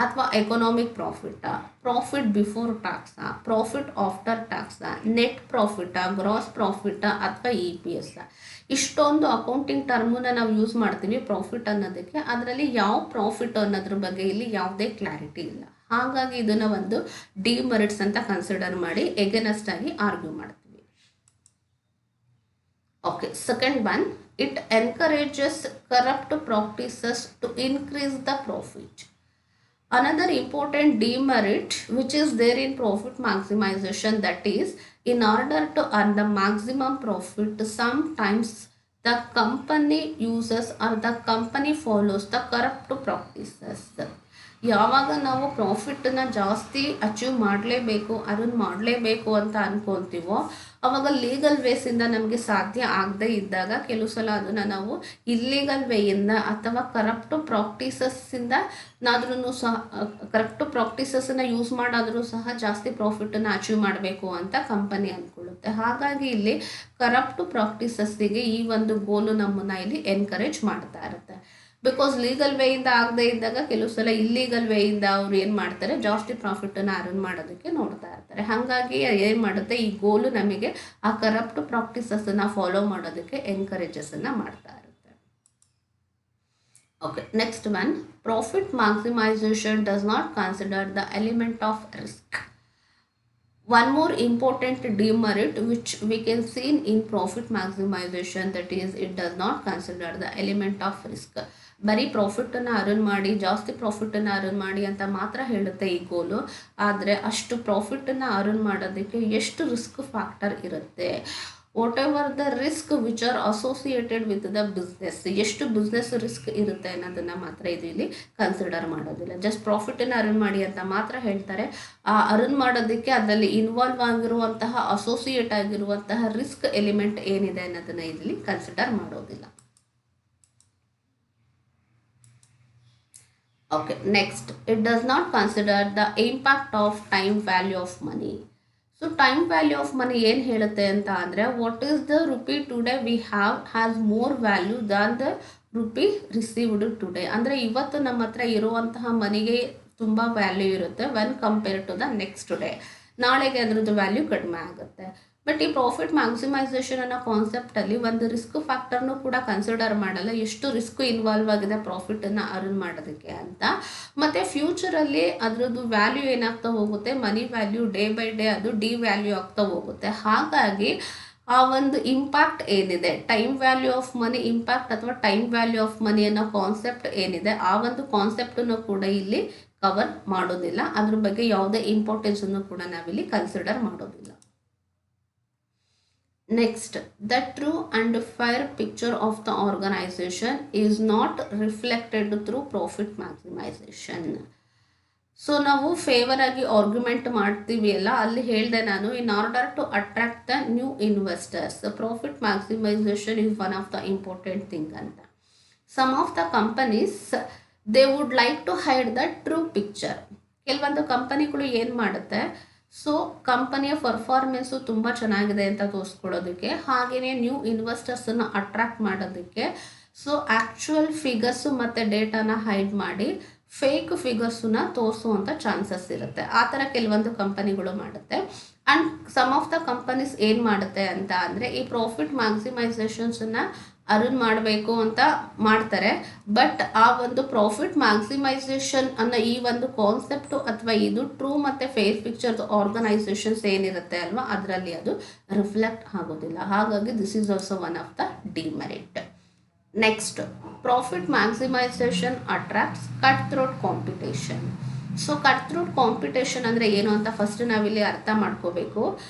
ಅಥವಾ ಎಕನಾಮಿಕ್ ಪ್ರಾಫಿಟ್ಟಾ, ಪ್ರಾಫಿಟ್ ಬಿಫೋರ್ ಟ್ಯಾಕ್ಸಾ, ಪ್ರಾಫಿಟ್ ಆಫ್ಟರ್ ಟ್ಯಾಕ್ಸಾ, ನೆಟ್ ಪ್ರಾಫಿಟಾ, ಗ್ರಾಸ್ ಪ್ರಾಫಿಟಾ ಅಥವಾ EPS? ಇಷ್ಟೊಂದು ಅಕೌಂಟಿಂಗ್ ಟರ್ಮನ್ನು ನಾವು ಯೂಸ್ ಮಾಡ್ತೀವಿ ಪ್ರಾಫಿಟ್ ಅನ್ನೋದಕ್ಕೆ. ಅದರಲ್ಲಿ ಯಾವ ಪ್ರಾಫಿಟ್ ಅನ್ನೋದ್ರ ಬಗ್ಗೆ ಇಲ್ಲಿ ಯಾವುದೇ ಕ್ಲಾರಿಟಿ ಇಲ್ಲ. ಹಾಗಾಗಿ ಇದನ್ನು ಒಂದು ಡಿಮೆರಿಟ್ಸ್ ಅಂತ ಕನ್ಸಿಡರ್ ಮಾಡಿ ಎಗೇನೆಸ್ಟ್ ಆಗಿ ಆರ್ಗ್ಯೂ ಮಾಡ್ತೀವಿ. Okay, second one, it encourages corrupt practices to increase the profit. Another important demerit which is there in profit maximization, that is, in order to earn the maximum profit, sometimes the company uses or the company follows the corrupt practices. ಯಾವಾಗ ನಾವು ಪ್ರಾಫಿಟನ್ನು ಜಾಸ್ತಿ achieve ಮಾಡಲೇಬೇಕು, earn ಮಾಡಲೇಬೇಕು ಅಂತ ಅನ್ಕೊತೀವೋ ಆವಾಗ legal ವೇಸಿಂದ ನಮಗೆ ಸಾಧ್ಯ ಆಗದೇ ಇದ್ದಾಗ ಕೆಲವು ಸಲ ಅದನ್ನು ನಾವು ಇಲ್ಲೀಗಲ್ ವೇಯಿಂದ ಅಥವಾ ಕರಪ್ಟು ಪ್ರಾಕ್ಟೀಸಸ್ಸಿಂದ ಕರಪ್ಟು ಪ್ರಾಕ್ಟೀಸಸ್ಸನ್ನು ಯೂಸ್ ಮಾಡಾದರೂ ಸಹ ಜಾಸ್ತಿ ಪ್ರಾಫಿಟನ್ನು ಅಚೀವ್ ಮಾಡಬೇಕು ಅಂತ ಕಂಪನಿ ಅಂದ್ಕೊಳ್ಳುತ್ತೆ. ಹಾಗಾಗಿ ಇಲ್ಲಿ ಕರಪ್ಟು ಪ್ರಾಕ್ಟೀಸಸ್ಸಿಗೆ ಈ ಒಂದು ಗೋಲು ನಮ್ಮನ್ನು ಇಲ್ಲಿ ಎನ್ಕರೇಜ್ ಮಾಡ್ತಾ ಇರುತ್ತೆ. ಬಿಕಾಸ್ ಲೀಗಲ್ ವೇಯಿಂದ ಆಗದೆ ಇದ್ದಾಗ ಕೆಲವು ಸಲ ಇಲ್ಲೀಗಲ್ ವೇಯಿಂದ ಅವ್ರು ಏನು ಮಾಡ್ತಾರೆ, ಜಾಸ್ತಿ ಪ್ರಾಫಿಟನ್ನು ಅರ್ನ್ ಮಾಡೋದಕ್ಕೆ ನೋಡ್ತಾ ಇರ್ತಾರೆ. ಹಾಗಾಗಿ ಏನು ಮಾಡುತ್ತೆ, ಈ ಗೋಲು ನಮಗೆ ಆ ಕರಪ್ಟ್ ಪ್ರಾಕ್ಟೀಸಸ್ಸನ್ನು ಫಾಲೋ ಮಾಡೋದಕ್ಕೆ ಎನ್ಕರೇಜಸನ್ನು ಮಾಡ್ತಾ ಇರುತ್ತೆ. Okay, next one, profit maximisation does not consider the element of risk. One more important demerit which we can see in profit maximization, that is, it does not consider the element of risk. ಬರೀ ಪ್ರಾಫಿಟನ್ನು earn ಮಾಡಿ, ಜಾಸ್ತಿ ಪ್ರಾಫಿಟನ್ನು earn ಮಾಡಿ ಅಂತ ಮಾತ್ರ ಹೇಳುತ್ತೆ ಈ goal. ಆದರೆ ಅಷ್ಟು ಪ್ರಾಫಿಟನ್ನು ಅರ್ನ್ ಮಾಡೋದಕ್ಕೆ ಎಷ್ಟು ರಿಸ್ಕ್ ಫ್ಯಾಕ್ಟರ್ ಇರುತ್ತೆ, what ever the risk which are associated with the business, ಎಷ್ಟು ಬಿಸ್ನೆಸ್ ರಿಸ್ಕ್ ಇರುತ್ತೆ ಅನ್ನೋದನ್ನು ಮಾತ್ರ ಇದು ಇಲ್ಲಿ ಕನ್ಸಿಡರ್ ಮಾಡೋದಿಲ್ಲ. ಜಸ್ಟ್ ಪ್ರಾಫಿಟನ್ನು ಅರ್ನ್ ಮಾಡಿ ಅಂತ ಮಾತ್ರ ಹೇಳ್ತಾರೆ. ಆ ಅರ್ನ್ ಮಾಡೋದಕ್ಕೆ ಅದರಲ್ಲಿ ಇನ್ವಾಲ್ವ್ ಆಗಿರುವಂತಹ ಅಸೋಸಿಯೇಟ್ ಆಗಿರುವಂತಹ ರಿಸ್ಕ್ ಎಲಿಮೆಂಟ್ ಏನಿದೆ ಅನ್ನೋದನ್ನು ಇಲ್ಲಿ ಕನ್ಸಿಡರ್ ಮಾಡೋದಿಲ್ಲ. Okay, next, it does not consider the impact of time value of money. So time value of money ಏನು ಹೇಳುತ್ತೆ ಅಂತ ಅಂದರೆ, what is the rupee today we has more value than the rupee received today. ಅಂದರೆ ಇವತ್ತು ನಮ್ಮ ಹತ್ರ ಇರುವಂತಹ ಮನಿಗೆ ತುಂಬ ವ್ಯಾಲ್ಯೂ ಇರುತ್ತೆ when compare to the next day. ನಾಳೆಗೆ ಅದರದ್ದು ವ್ಯಾಲ್ಯೂ ಕಡಿಮೆ ಆಗುತ್ತೆ. ಬಟ್ ಈ ಪ್ರಾಫಿಟ್ ಮ್ಯಾಕ್ಸಿಮೈಸೇಷನ್ ಅನ್ನೋ ಕಾನ್ಸೆಪ್ಟಲ್ಲಿ ಒಂದು ರಿಸ್ಕ್ ಫ್ಯಾಕ್ಟರ್ನೂ ಕೂಡ ಕನ್ಸಿಡರ್ ಮಾಡಲ್ಲ, ಎಷ್ಟು ರಿಸ್ಕ್ ಇನ್ವಾಲ್ವ್ ಆಗಿದೆ ಪ್ರಾಫಿಟನ್ನು ಅರ್ನ್ ಮಾಡೋದಕ್ಕೆ ಅಂತ. ಮತ್ತು ಫ್ಯೂಚರಲ್ಲಿ ಅದರದ್ದು ವ್ಯಾಲ್ಯೂ ಏನಾಗ್ತಾ ಹೋಗುತ್ತೆ, ಮನಿ ವ್ಯಾಲ್ಯೂ ಡೇ ಬೈ ಡೇ ಅದು ಡಿ ವ್ಯಾಲ್ಯೂ ಆಗ್ತಾ ಹೋಗುತ್ತೆ. ಹಾಗಾಗಿ ಆ ಒಂದು ಇಂಪ್ಯಾಕ್ಟ್ ಏನಿದೆ, time value of money impact ಅಥವಾ ಟೈಮ್ ವ್ಯಾಲ್ಯೂ ಆಫ್ ಮನಿ ಅನ್ನೋ ಕಾನ್ಸೆಪ್ಟ್ ಏನಿದೆ, ಆ ಒಂದು ಕಾನ್ಸೆಪ್ಟನ್ನು ಕೂಡ ಇಲ್ಲಿ ಕವರ್ ಮಾಡೋದಿಲ್ಲ. ಅದ್ರ ಬಗ್ಗೆ ಯಾವುದೇ ಇಂಪಾರ್ಟೆನ್ಸ್ ಅನ್ನು ಕೂಡ ನಾವಿಲ್ಲಿ ಕನ್ಸಿಡರ್ ಮಾಡೋದಿಲ್ಲ. Next, the true and fair picture of the organisation is not reflected through profit maximisation. So ನಾವು ಫೇವರ್ ಆಗಿ ಆರ್ಗ್ಯುಮೆಂಟ್ ಮಾಡ್ತೀವಿ ಅಲ್ಲ, ಅಲ್ಲಿ ಹೇಳಿದೆ ನಾನು, in order to attract the new investors profit maximisation is one of the important thing ಅಂತ. Some of the companies they would like to hide the true picture. ಕೆಲವೊಂದು ಕಂಪನಿಗಳು ಏನು ಮಾಡುತ್ತೆ, ಸೊ ಕಂಪನಿಯ ಪರ್ಫಾರ್ಮೆನ್ಸು ತುಂಬ ಚೆನ್ನಾಗಿದೆ ಅಂತ ತೋರಿಸ್ಕೊಳ್ಳೋದಕ್ಕೆ, ಹಾಗೆಯೇ ನ್ಯೂ ಇನ್ವೆಸ್ಟರ್ಸನ್ನು ಅಟ್ರಾಕ್ಟ್ ಮಾಡೋದಕ್ಕೆ ಸೊ ಆ್ಯಕ್ಚುಯಲ್ ಫಿಗರ್ಸು ಮತ್ತು ಡೇಟಾನ ಹೈಡ್ ಮಾಡಿ ಫೇಕ್ ಫಿಗರ್ಸನ್ನ ತೋರಿಸುವಂಥ ಚಾನ್ಸಸ್ ಇರುತ್ತೆ. ಆ ಥರ ಕೆಲವೊಂದು ಕಂಪನಿಗಳು ಮಾಡುತ್ತೆ. And some of the companies ಏನು ಮಾಡುತ್ತೆ ಅಂತ ಅಂದರೆ, ಈ ಪ್ರಾಫಿಟ್ ಮ್ಯಾಕ್ಸಿಮೈಸೇಷನ್ಸನ್ನು ಅರ್ನ್ ಮಾಡಬೇಕು ಅಂತ ಮಾಡ್ತಾರೆ. ಬಟ್ ಆ ಒಂದು ಪ್ರಾಫಿಟ್ ಮ್ಯಾಕ್ಸಿಮೈಸೇಷನ್ ಅನ್ನೋ ಈ ಒಂದು ಕಾನ್ಸೆಪ್ಟು ಅಥವಾ ಇದು ಟ್ರೂ ಮತ್ತು ಫೇರ್ ಪಿಕ್ಚರ್ದು ಆರ್ಗನೈಸೇಷನ್ಸ್ ಏನಿರುತ್ತೆ ಅಲ್ವಾ, ಅದರಲ್ಲಿ ಅದು ರಿಫ್ಲೆಕ್ಟ್ ಆಗೋದಿಲ್ಲ. ಹಾಗಾಗಿ this is also one of the demerit. Next, profit maximisation attracts cut throat competition. So cut throat competition ಅಂದರೆ ಏನು ಅಂತ ಫಸ್ಟ್ ನಾವಿಲ್ಲಿ ಅರ್ಥ ಮಾಡ್ಕೋಬೇಕು.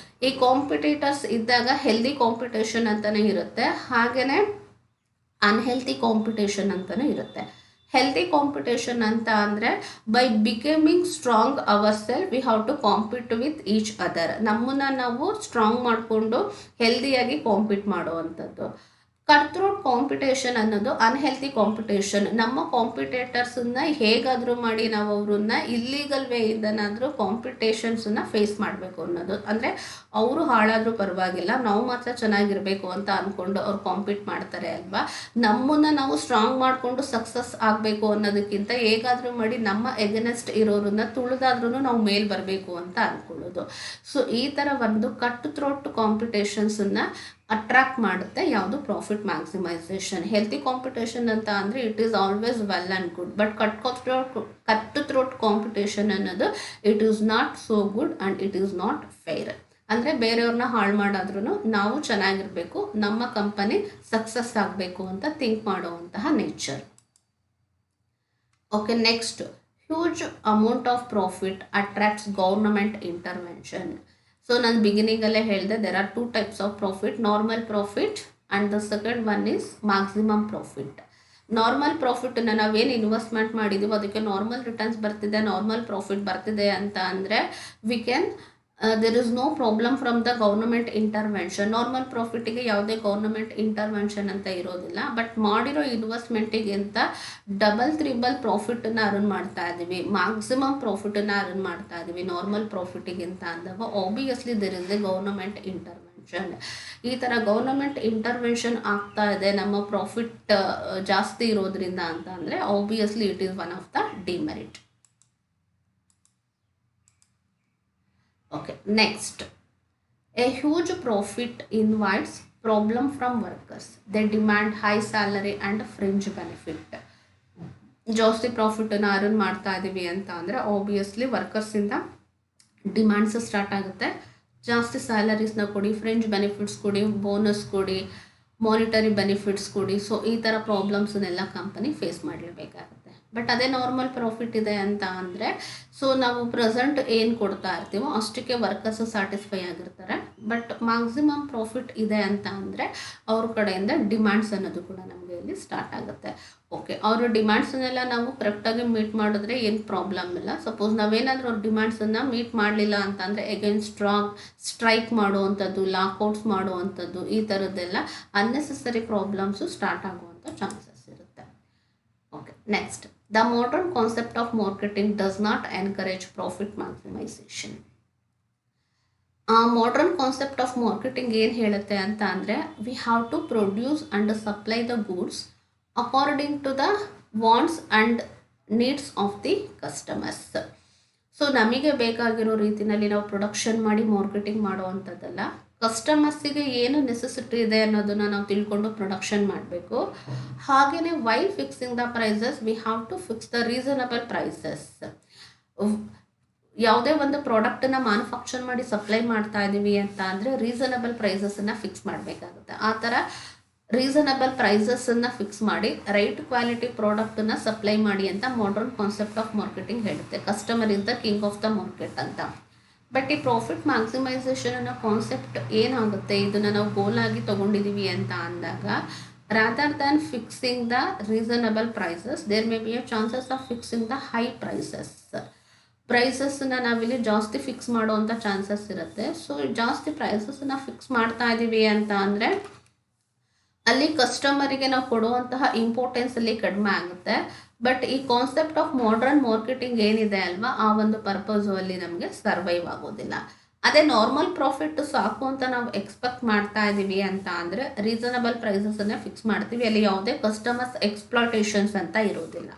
ಈ ಕಾಂಪಿಟೇಟರ್ಸ್ ಇದ್ದಾಗ ಹೆಲ್ದಿ ಕಾಂಪಿಟೇಷನ್ ಅಂತಲೇ ಇರುತ್ತೆ, ಹಾಗೆಯೇ ಅನ್ಹೆಲ್ತಿ ಕಾಂಪಿಟೇಷನ್ ಅಂತಲೂ ಇರುತ್ತೆ. ಹೆಲ್ತಿ ಕಾಂಪಿಟೇಷನ್ ಅಂತ ಅಂದರೆ by becoming strong our self we have to compete with each other. ನಮ್ಮನ್ನು ನಾವು ಸ್ಟ್ರಾಂಗ್ ಮಾಡಿಕೊಂಡು ಹೆಲ್ದಿಯಾಗಿ ಕಾಂಪೀಟ್ ಮಾಡುವಂಥದ್ದು. ಕಟ್ ಥ್ರೋಟ್ ಕಾಂಪಿಟೇಷನ್ ಅನ್ನೋದು ಅನ್ಹೆಲ್ತಿ ಕಾಂಪಿಟೇಷನ್. ನಮ್ಮ ಕಾಂಪಿಟೇಟರ್ಸನ್ನ ಹೇಗಾದರೂ ಮಾಡಿ ನಾವು ಅವ್ರನ್ನ ಇಲ್ಲೀಗಲ್ ವೇಯಿಂದನಾದರೂ ಕಾಂಪಿಟೇಷನ್ಸನ್ನ ಫೇಸ್ ಮಾಡಬೇಕು ಅನ್ನೋದು. ಅಂದರೆ ಅವರು ಹಾಳಾದರೂ ಪರವಾಗಿಲ್ಲ, ನಾವು ಮಾತ್ರ ಚೆನ್ನಾಗಿರಬೇಕು ಅಂತ ಅಂದ್ಕೊಂಡು ಅವ್ರು ಕಾಂಪೀಟ್ ಮಾಡ್ತಾರೆ ಅಲ್ವಾ. ನಮ್ಮನ್ನು ನಾವು ಸ್ಟ್ರಾಂಗ್ ಮಾಡಿಕೊಂಡು ಸಕ್ಸಸ್ ಆಗಬೇಕು ಅನ್ನೋದಕ್ಕಿಂತ ಹೇಗಾದರೂ ಮಾಡಿ ನಮ್ಮ ಎಗನೆಸ್ಟ್ ಇರೋರನ್ನ ತುಳಿದಾದ್ರೂ ನಾವು ಮೇಲ್ ಬರಬೇಕು ಅಂತ ಅಂದ್ಕೊಳ್ಳೋದು. ಸೊ ಈ ಥರ ಒಂದು ಕಟ್ ಥ್ರೋಟ್ ಕಾಂಪಿಟೇಷನ್ಸನ್ನು ಅಟ್ರಾಕ್ಟ್ ಮಾಡುತ್ತೆ ಯಾವುದು, ಪ್ರಾಫಿಟ್ ಮ್ಯಾಕ್ಸಿಮೈಸೇಷನ್. ಹೆಲ್ತಿ ಕಾಂಪಿಟೇಷನ್ ಅಂತ ಅಂದರೆ it is always well and good, but cut throat competition ಅನ್ನೋದು it is not so good and it is not fair. ಅಂದರೆ ಬೇರೆಯವ್ರನ್ನ ಹಾಳು ಮಾಡಾದ್ರೂ ನಾವು ಚೆನ್ನಾಗಿರಬೇಕು, ನಮ್ಮ ಕಂಪನಿ ಸಕ್ಸಸ್ ಆಗಬೇಕು ಅಂತ ಥಿಂಕ್ ಮಾಡುವಂತಹ nature. Okay, next, huge amount of profit attracts government intervention. So ನಾನು ಬಿಗಿನಿಂಗಲ್ಲೇ ಹೇಳಿದೆ, there are 2 types of profit, normal profit and the second one is maximum profit. Normal ಪ್ರಾಫಿಟನ್ನು ನಾವೇನು ಇನ್ವೆಸ್ಟ್ಮೆಂಟ್ ಮಾಡಿದ್ದೀವೋ ಅದಕ್ಕೆ ನಾರ್ಮಲ್ ರಿಟರ್ನ್ಸ್ ಬರ್ತಿದೆ, ನಾರ್ಮಲ್ ಪ್ರಾಫಿಟ್ ಬರ್ತಿದೆ ಅಂತ ಅಂದರೆ we can there is no problem from the government intervention. Normal ಪ್ರಾಫಿಟಿಗೆ ಯಾವುದೇ ಗೌರ್ನಮೆಂಟ್ ಇಂಟರ್ವೆನ್ಷನ್ ಅಂತ ಇರೋದಿಲ್ಲ. ಬಟ್ ಮಾಡಿರೋ ಇನ್ವೆಸ್ಟ್ಮೆಂಟಿಗಿಂತ ಡಬಲ್ ತ್ರಿಬಲ್ ಪ್ರಾಫಿಟನ್ನು ಅರ್ನ್ ಮಾಡ್ತಾ ಇದ್ದೀವಿ, ಮ್ಯಾಕ್ಸಿಮಮ್ ಪ್ರಾಫಿಟನ್ನು ಅರ್ನ್ ಮಾಡ್ತಾ ಇದ್ದೀವಿ ನಾರ್ಮಲ್ ಪ್ರಾಫಿಟಿಗಿಂತ ಅಂದಾಗ obviously there is a government intervention. ಈ ಥರ ಗೌರ್ನಮೆಂಟ್ ಇಂಟರ್ವೆನ್ಷನ್ ಆಗ್ತಾ ಇದೆ ನಮ್ಮ ಪ್ರಾಫಿಟ್ ಜಾಸ್ತಿ ಇರೋದ್ರಿಂದ ಅಂತ ಅಂದರೆ obviously it is one of the demerit. Okay, next, a huge profit invites problem from workers. They demand high salary and fringe benefit. ಜಾಸ್ತಿ ಪ್ರಾಫಿಟನ್ನು ಅರ್ನ್ ಮಾಡ್ತಾ ಇದ್ದೀವಿ ಅಂತ ಅಂದರೆ ಆಬ್ವಿಯಸ್ಲಿ ವರ್ಕರ್ಸಿಂದ ಡಿಮ್ಯಾಂಡ್ಸ್ ಸ್ಟಾರ್ಟ್ ಆಗುತ್ತೆ. ಜಾಸ್ತಿ ಸ್ಯಾಲರೀಸ್ನ ಕೊಡಿ, ಫ್ರಿಂಜ್ ಬೆನಿಫಿಟ್ಸ್ ಕೊಡಿ, ಬೋನಸ್ ಕೊಡಿ, ಮಾನಿಟರಿ ಬೆನಿಫಿಟ್ಸ್ ಕೊಡಿ. ಸೊ ಈ ಥರ ಪ್ರಾಬ್ಲಮ್ಸನ್ನೆಲ್ಲ ಕಂಪನಿ ಫೇಸ್ ಮಾಡಲೇಬೇಕಾಗುತ್ತೆ. ಬಟ್ ಅದೇ ನಾರ್ಮಲ್ ಪ್ರಾಫಿಟ್ ಇದೆ ಅಂತ ಅಂದರೆ ಸೊ ನಾವು ಪ್ರೆಸೆಂಟ್ ಏನು ಕೊಡ್ತಾ ಇರ್ತೀವೋ ಅಷ್ಟಕ್ಕೆ ವರ್ಕರ್ಸು ಸ್ಯಾಟಿಸ್ಫೈ ಆಗಿರ್ತಾರೆ. ಬಟ್ ಮ್ಯಾಕ್ಸಿಮಮ್ ಪ್ರಾಫಿಟ್ ಇದೆ ಅಂತ ಅಂದರೆ ಅವ್ರ ಕಡೆಯಿಂದ ಡಿಮ್ಯಾಂಡ್ಸ್ ಅನ್ನೋದು ಕೂಡ ನಮಗೆ ಇಲ್ಲಿ ಸ್ಟಾರ್ಟ್ ಆಗುತ್ತೆ. ಓಕೆ, ಅವ್ರ ಡಿಮ್ಯಾಂಡ್ಸನ್ನೆಲ್ಲ ನಾವು ಕರೆಕ್ಟಾಗಿ ಮೀಟ್ ಮಾಡಿದ್ರೆ ಏನು ಪ್ರಾಬ್ಲಮ್ ಇಲ್ಲ. ಸಪೋಸ್ ನಾವೇನಾದರೂ ಅವ್ರ ಡಿಮ್ಯಾಂಡ್ಸನ್ನು ಮೀಟ್ ಮಾಡಲಿಲ್ಲ ಅಂತಂದರೆ ಅಗೇನ್ ಸ್ಟ್ರೈಕ್ ಮಾಡುವಂಥದ್ದು, ಲಾಕ್ಔಟ್ಸ್ ಮಾಡುವಂಥದ್ದು, ಈ ಥರದ್ದೆಲ್ಲ ಅನ್ನೆಸೆಸರಿ ಪ್ರಾಬ್ಲಮ್ಸು ಸ್ಟಾರ್ಟ್ ಆಗುವಂಥ ಚಾನ್ಸಸ್ ಇರುತ್ತೆ. Okay, next, the modern concept of marketing does not encourage profit maximization. Modern concept of marketing ಏನು ಹೇಳುತ್ತೆ ಅಂತ ಅಂದರೆ we have to produce and supply the goods according to the wants and needs of the customers. So ನಮಗೆ ಬೇಕಾಗಿರೋ ರೀತಿಯಲ್ಲಿ ನಾವು production ಮಾಡಿ marketing ಮಾಡುವಂಥದ್ದಲ್ಲ, ಕಸ್ಟಮರ್ಸಿಗೆ ಏನು ನೆಸೆಸಿಟಿ ಇದೆ ಅನ್ನೋದನ್ನು ನಾವು ತಿಳ್ಕೊಂಡು ಪ್ರೊಡಕ್ಷನ್ ಮಾಡಬೇಕು. ಹಾಗೆಯೇ while fixing the prices we have to fix the reasonable prices. ಯಾವುದೇ ಒಂದು ಪ್ರಾಡಕ್ಟನ್ನು ಮ್ಯಾನುಫ್ಯಾಕ್ಚರ್ ಮಾಡಿ ಸಪ್ಲೈ ಮಾಡ್ತಾ ಇದ್ದೀವಿ ಅಂತ ಅಂದರೆ ರೀಸನಬಲ್ ಪ್ರೈಸಸನ್ನು ಫಿಕ್ಸ್ ಮಾಡಬೇಕಾಗುತ್ತೆ. ಆ ಥರ ರೀಸನಬಲ್ ಪ್ರೈಸಸನ್ನು ಫಿಕ್ಸ್ ಮಾಡಿ ರೈಟ್ ಕ್ವಾಲಿಟಿ ಪ್ರಾಡಕ್ಟನ್ನು ಸಪ್ಲೈ ಮಾಡಿ ಅಂತ ಮಾಡರ್ನ್ ಕಾನ್ಸೆಪ್ಟ್ ಆಫ್ ಮಾರ್ಕೆಟಿಂಗ್ ಹೇಳುತ್ತೆ. Customer is the king of the market ಅಂತ. ಬಟ್ ಈ ಪ್ರಾಫಿಟ್ ಮ್ಯಾಕ್ಸಿಮೈಸೇಷನ್ ಅನ್ನೋ ಕಾನ್ಸೆಪ್ಟ್ ಏನಾಗುತ್ತೆ, ಇದನ್ನು ನಾವು ಗೋಲ್ ಆಗಿ ತೊಗೊಂಡಿದ್ದೀವಿ ಅಂತ ಅಂದಾಗ, rather than fixing the reasonable prices there may be a chances of fixing the high ಪ್ರೈಸಸ್ನ ನಾವಿಲ್ಲಿ ಜಾಸ್ತಿ ಫಿಕ್ಸ್ ಮಾಡುವಂಥ ಚಾನ್ಸಸ್ ಇರುತ್ತೆ. ಸೊ ಜಾಸ್ತಿ ಪ್ರೈಸಸ್ನ ಫಿಕ್ಸ್ ಮಾಡ್ತಾ ಇದ್ದೀವಿ ಅಂತ ಅಂದರೆ ಅಲ್ಲಿ ಕಸ್ಟಮರಿಗೆ ನಾವು ಕೊಡುವಂತಹ ಇಂಪಾರ್ಟೆನ್ಸ್ ಅಲ್ಲಿ ಕಡಿಮೆ ಆಗುತ್ತೆ. ಬಟ್ ಈ ಕಾನ್ಸೆಪ್ಟ್ ಆಫ್ ಮಾಡರ್ನ್ ಮಾರ್ಕೆಟಿಂಗ್ ಏನಿದೆ ಅಲ್ವಾ, ಆ ಒಂದು ಪರ್ಪಸು ಅಲ್ಲಿ ನಮಗೆ ಸರ್ವೈವ್ ಆಗೋದಿಲ್ಲ. ಅದೇ ನಾರ್ಮಲ್ ಪ್ರಾಫಿಟ್ ಸಾಕು ಅಂತ ನಾವು ಎಕ್ಸ್ಪೆಕ್ಟ್ ಮಾಡ್ತಾ ಇದ್ದೀವಿ ಅಂತ ಅಂದರೆ ರೀಸನಬಲ್ ಪ್ರೈಸಸನ್ನೇ ಫಿಕ್ಸ್ ಮಾಡ್ತೀವಿ. ಅಲ್ಲಿ ಯಾವುದೇ ಕಸ್ಟಮರ್ಸ್ ಎಕ್ಸ್ಪ್ಲಾಟೇಷನ್ಸ್ ಅಂತ ಇರೋದಿಲ್ಲ.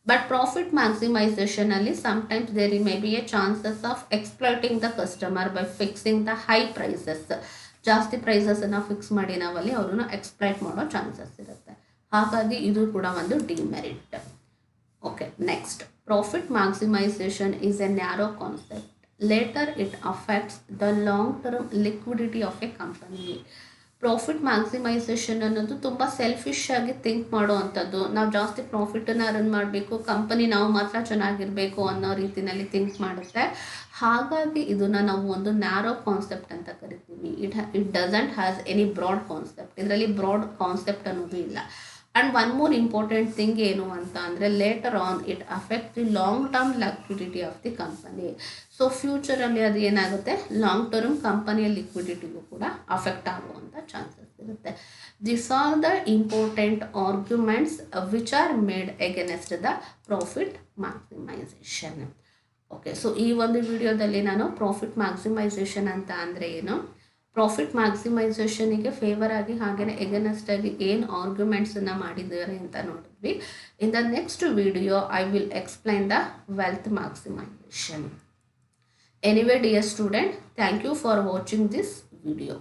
ಬಟ್ ಪ್ರಾಫಿಟ್ ಮ್ಯಾಕ್ಸಿಮೈಸೇಷನಲ್ಲಿ sometimes there may be a chances of exploiting the customer by fixing the high prices. ಜಾಸ್ತಿ ಪ್ರೈಸಸನ್ನು ಫಿಕ್ಸ್ ಮಾಡಿ ನಾವಲ್ಲಿ ಅವ್ರನ್ನ ಎಕ್ಸ್ಪ್ಲಾಯ್ಟ್ ಮಾಡೋ ಚಾನ್ಸಸ್ ಇರುತ್ತೆ. ಹಾಗಾಗಿ ಇದು ಕೂಡ ಒಂದು demerit. Okay, next, profit maximisation is A narrow concept. Later it affects the long term liquidity of A company. Profit maximisation ಅನ್ನೋದು ತುಂಬ ಸೆಲ್ಫಿಶ್ ಆಗಿ ಥಿಂಕ್ ಮಾಡೋ ಅಂಥದ್ದು. ನಾವು ಜಾಸ್ತಿ ಪ್ರಾಫಿಟನ್ನು ಅರ್ನ್ ಮಾಡಬೇಕು, ಕಂಪನಿ ನಾವು ಮಾತ್ರ ಚೆನ್ನಾಗಿರಬೇಕು ಅನ್ನೋ ರೀತಿಯಲ್ಲಿ ಥಿಂಕ್ ಮಾಡುತ್ತೆ. ಹಾಗಾಗಿ ಇದನ್ನು ನಾವು ಒಂದು ನ್ಯಾರೋ ಕಾನ್ಸೆಪ್ಟ್ ಅಂತ ಕರಿತೀವಿ. It doesn't has any broad concept. ಇದರಲ್ಲಿ ಬ್ರಾಡ್ ಕಾನ್ಸೆಪ್ಟ್ ಅನ್ನೋದು ಇಲ್ಲ. And one more important thing ಏನು ಅಂತ ಅಂದರೆ later on it affect the long term liquidity of the company. So ಫ್ಯೂಚರಲ್ಲಿ ಅದು ಏನಾಗುತ್ತೆ, ಲಾಂಗ್ ಟರ್ಮ್ ಕಂಪನಿಯ ಲಿಕ್ವಿಡಿಟಿಗೂ ಕೂಡ ಅಫೆಕ್ಟ್ ಆಗುವಂಥ ಚಾನ್ಸಸ್ ಇರುತ್ತೆ. This are the important arguments which are made against the profit maximisation. Okay, so ಈ ಒಂದು ವಿಡಿಯೋದಲ್ಲಿ ನಾನು ಪ್ರಾಫಿಟ್ ಮ್ಯಾಕ್ಸಿಮೈಸೇಷನ್ ಅಂತ ಅಂದರೆ ಏನು, ಪ್ರಾಫಿಟ್ ಮ್ಯಾಕ್ಸಿಮೈಸೇಷನಿಗೆ ಫೇವರ್ ಆಗಿ ಹಾಗೆಯೇ ಎಗನೆಸ್ಟ್ ಆಗಿ ಏನು ಆರ್ಗ್ಯುಮೆಂಟ್ಸನ್ನು ಮಾಡಿದ್ದಾರೆ ಅಂತ ನೋಡಿದ್ವಿ. In the next video I will explain the wealth maximisation. Anyway, dear student, thank you for watching this video.